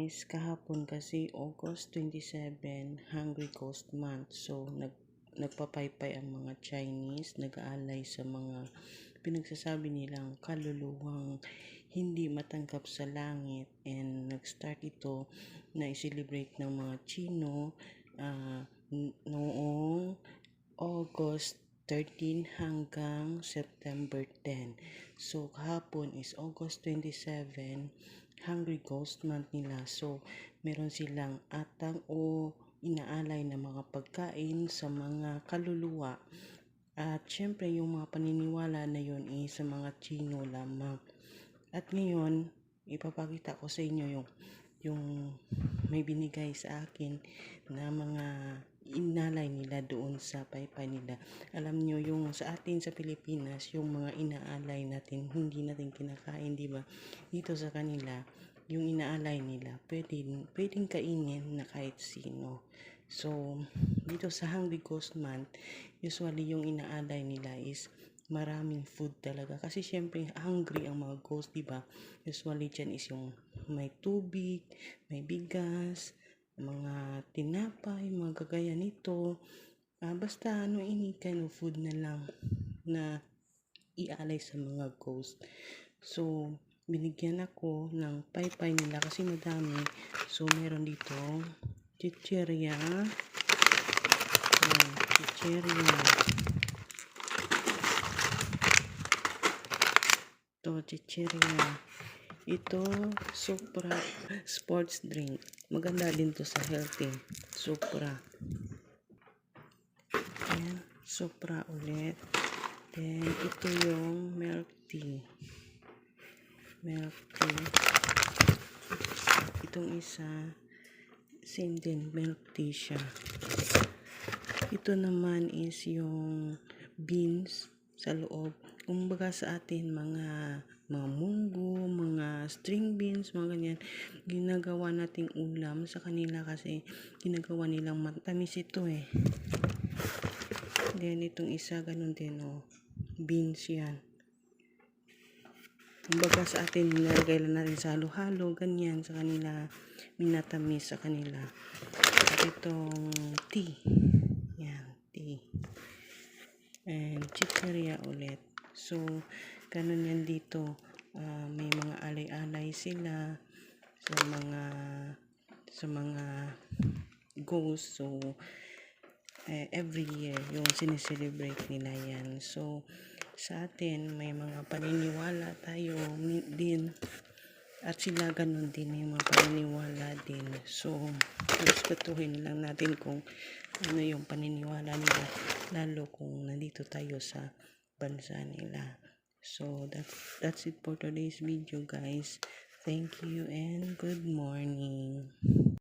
guys, kahapon kasi August 27, Hungry Ghost Month. So, nagpapaypay ang mga Chinese, nag-aalay sa mga pinagsasabi nilang kaluluwang hindi matanggap sa langit. And nag-start ito na i-celebrate ng mga Chino noong August 13 hanggang September 10. So, kahapon is August 27, Hungry Ghost Month nila. So, meron silang atang o inaalay na mga pagkain sa mga kaluluwa. At syempre, yung mga paniniwala na yun sa mga Chino lamang. At ngayon, ipapakita ko sa inyo yung may binigay sa akin na mga inalay nila doon sa paypay nila. Alam nyo, yung sa atin sa Pilipinas, yung mga inaalay natin, hindi natin kinakain, di ba? Dito sa kanila, yung inaalay nila, pwedeng kainin na kahit sino. So, dito sa Hungry Ghost Month, usually yung inaalay nila is maraming food talaga. Kasi syempre, hungry ang mga ghost, diba? Usually dyan is yung may tubig, may bigas, mga tinapay, mga kagaya nito. Basta any kind of food na lang na ialay sa mga ghost. So, binigyan ako ng paypay nila kasi madami. So, meron dito chicheria. Chicheria. Ito, chicheria. Ito, Supra sports drink. Maganda din to sa healthy. Supra. Ayan, Supra ulit. Then, ito yung milk tea. Milk tea. Itong isa, same din, milk tea siya. Ito naman is yung beans sa loob. Kumbaga sa atin, mga munggo, mga string beans, mga ganyan, ginagawa nating ulam. Sa kanila kasi ginagawa nilang matamis ito eh. Then itong isa ganun din beans yan. Kumbaga sa atin nilagay lang natin sa halo-halo, ganyan. Sa kanila minatamis sa kanila. At itong tea. Yan, tea. And chicheria ulit. So, ganun yan dito. May mga alay-alay sila sa mga ghosts. So, every year yung sineselebrate nila yan. So, sa atin may mga paniniwala tayo din. At sila ganun din, may mga paniniwala din. So, respetuhin lang natin kung ano yung paniniwala nila, lalo kung nandito tayo sa bansa nila. So, that's it for today's video, guys. Thank you and good morning.